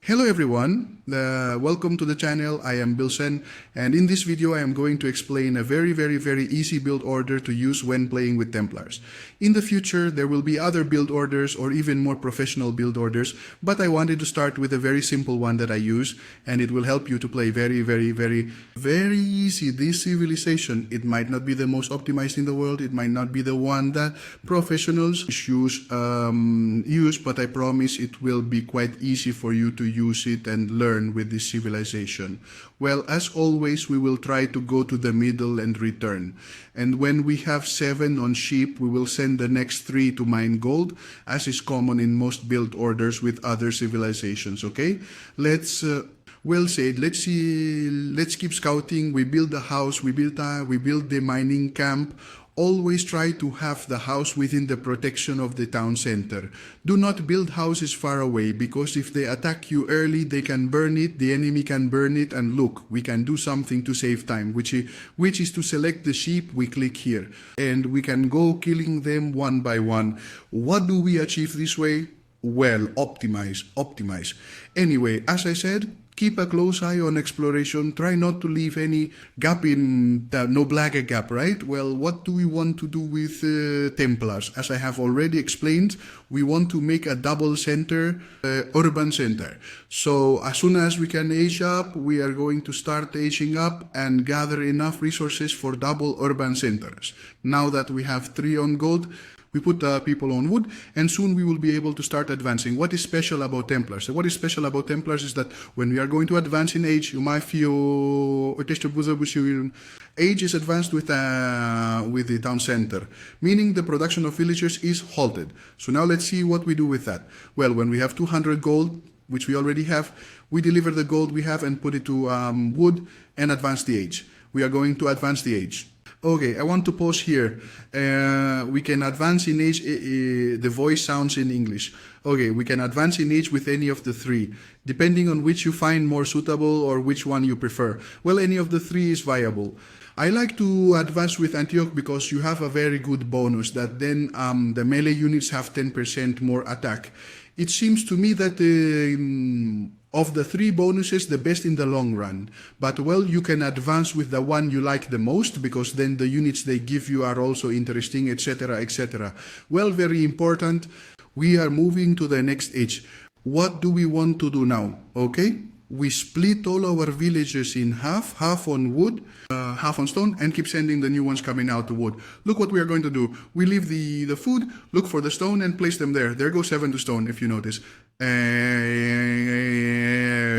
Hello everyone, welcome to the channel. I am Pilsen, and in this video I am going to explain a very easy build order to use when playing with Templars. In the future there will be other build orders or even more professional build orders, but I wanted to start with a very simple one that I use, and it will help you to play very easy this civilization. It might not be the most optimized in the world, it might not be the one that professionals use, but I promise it will be quite easy for you to use it and learn with this civilization. Well, as always, we will try to go to the middle and return. And when we have 7 on sheep, we will send the next 3 to mine gold, as is common in most build orders with other civilizations, okay? Let's keep scouting. We build a house, we build the mining camp. Always try to have the house within the protection of the town center. Do not build houses far away, because if they attack you early, they can burn it, the enemy can burn it, and look, we can do something to save time, which is to select the sheep. We click here, and we can go killing them one by one. What do we achieve this way? Well, optimize. Anyway, as I said, keep a close eye on exploration. Try not to leave any gap in the no black gap, right? Well, what do we want to do with Templars? As I have already explained, we want to make a double center, urban center. So as soon as we can age up, we are going to start aging up and gather enough resources for double urban centers. Now that we have 3 on gold, we put people on wood, and soon we will be able to start advancing. What is special about Templars? So what is special about Templars is that when we are going to advance in age, age is advanced with the town center, meaning the production of villagers is halted. So now let's see what we do with that. Well, when we have 200 gold, which we already have, we deliver the gold we have and put it to wood and advance the age. We are going to advance the age. Okay, I want to pause here. We can advance in age, the voice sounds in English. Okay, we can advance in age with any of the 3, depending on which you find more suitable or which one you prefer. Well, any of the 3 is viable. I like to advance with Antioch because you have a very good bonus that then the melee units have 10% more attack. It seems to me that of the 3 bonuses, the best in the long run. But well, you can advance with the one you like the most, because then the units they give you are also interesting, etc, etc. Well, very important. We are moving to the next age. What do we want to do now? Okay, we split all our villages in half on wood, half on stone, and keep sending the new ones coming out to wood. Look what we are going to do. We leave the food, look for the stone, and place them there. There goes 7 to stone, if you notice.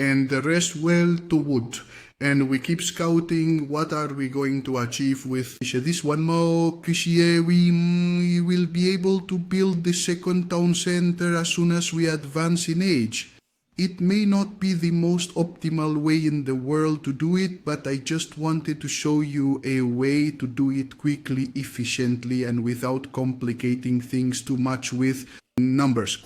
And the rest, well, to wood. And we keep scouting. What are we going to achieve with this one more? We will be able to build the second town center as soon as we advance in age. It may not be the most optimal way in the world to do it, but I just wanted to show you a way to do it quickly, efficiently, and without complicating things too much with numbers.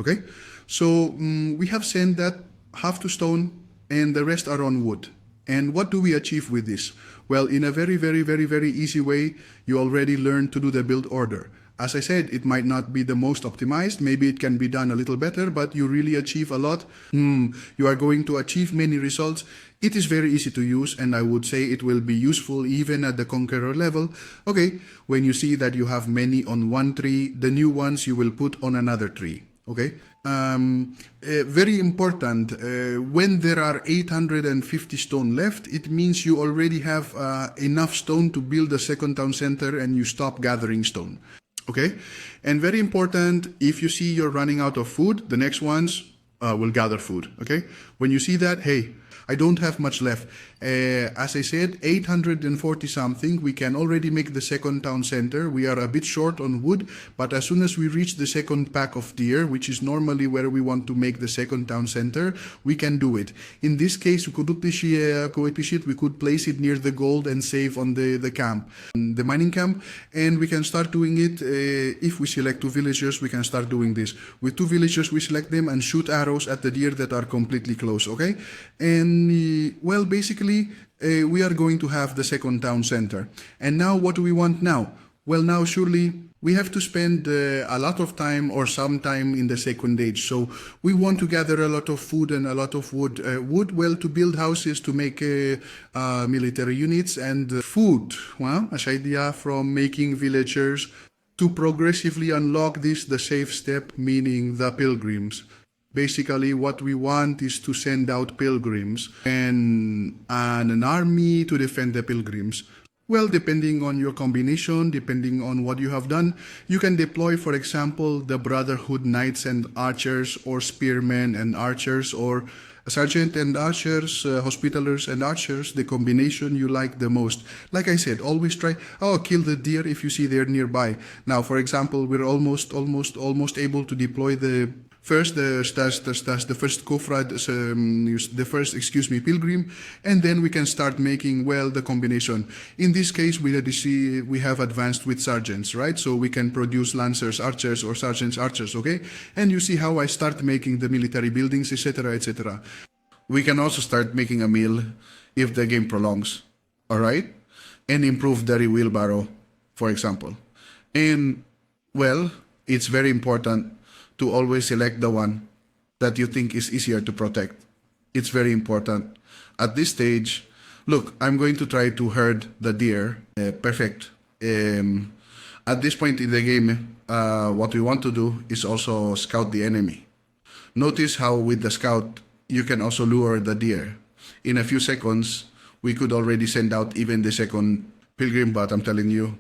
Okay, so we have sent that half to stone and the rest are on wood. And what do we achieve with this? Well, in a very easy way, you already learned to do the build order. As I said, it might not be the most optimized, maybe it can be done a little better, but you really achieve a lot. You are going to achieve many results. It is very easy to use, and I would say it will be useful even at the Conqueror level. Okay, when you see that you have many on one tree, the new ones you will put on another tree. Okay, very important, when there are 850 stone left, it means you already have enough stone to build a second town center, and you stop gathering stone. Okay, and very important, if you see you're running out of food, the next ones will gather food. Okay, when you see that, hey, I don't have much left. As I said, 840 something. We can already make the second town center. We are a bit short on wood, but as soon as we reach the second pack of deer, which is normally where we want to make the second town center, we can do it. In this case, we could place it near the gold and save on the camp, the mining camp, and we can start doing it. If we select 2 villagers, we can start doing this. With 2 villagers, we select them and shoot arrows at the deer that are completely close, okay? And well, basically, we are going to have the second town center. And now what do we want now? Well, now surely we have to spend a lot of time or some time in the second age. So we want to gather a lot of food and a lot of wood. Well, to build houses, to make military units, and food, well, as idea from making villagers to progressively unlock this, the safe step, meaning the pilgrims. Basically, what we want is to send out pilgrims and an army to defend the pilgrims. Well, depending on your combination, depending on what you have done, you can deploy, for example, the Brotherhood Knights and Archers, or Spearmen and Archers, or Sergeant and Archers, Hospitallers and Archers, the combination you like the most. Like I said, always try, kill the deer if you see they're nearby. Now, for example, we're almost able to deploy the first, the first Kofrad, the first, pilgrim, and then we can start making, well, the combination. In this case, we have advanced with sergeants, right? So we can produce lancers, archers, or sergeants, archers, okay? And you see how I start making the military buildings, etc., etc. We can also start making a mill if the game prolongs, all right? And improve the wheelbarrow, for example. And, well, it's very important to always select the one that you think is easier to protect. It's very important. At this stage, look, I'm going to try to herd the deer. Perfect. At this point in the game, what we want to do is also scout the enemy. Notice how with the scout, you can also lure the deer. In a few seconds, we could already send out even the second pilgrim, but I'm telling you,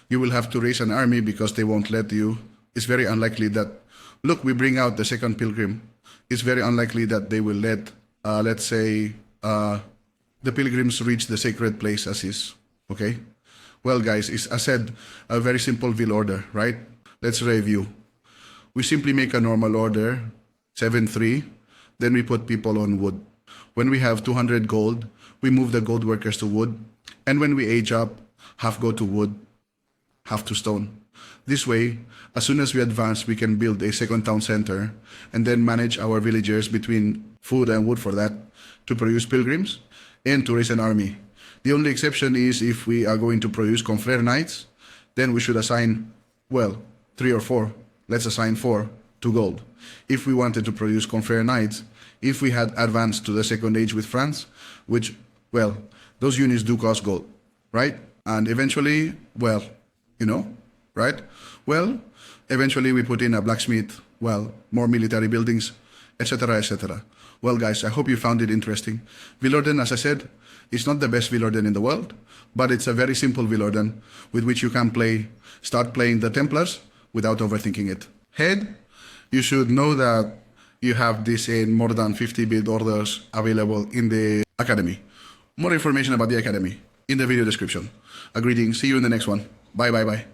you will have to raise an army because they won't let you. It's very unlikely that, look, we bring out the second pilgrim. It's very unlikely that they will let, let's say, the pilgrims reach the sacred place as is, okay? Well, guys, it's, as said, a very simple will order, right? Let's review. We simply make a normal order, 7-3, then we put people on wood. When we have 200 gold, we move the gold workers to wood, and when we age up, half go to wood, half to stone. This way, as soon as we advance, we can build a second town center and then manage our villagers between food and wood for that to produce pilgrims and to raise an army. The only exception is if we are going to produce Confrere Knights, then we should assign, well, 3 or 4. Let's assign 4 to gold. If we wanted to produce Confrere Knights, if we had advanced to the second age with France, which, well, those units do cost gold, right? And eventually, well, you know, right? Well, eventually we put in a blacksmith, well, more military buildings, etc., etc. Well, guys, I hope you found it interesting. Villorden, as I said, is not the best Villorden in the world, but it's a very simple Villorden with which you can start playing the Templars without overthinking it. Head, you should know that you have this in more than 50 build orders available in the Academy. More information about the Academy in the video description. A greeting, see you in the next one. Bye, bye, bye.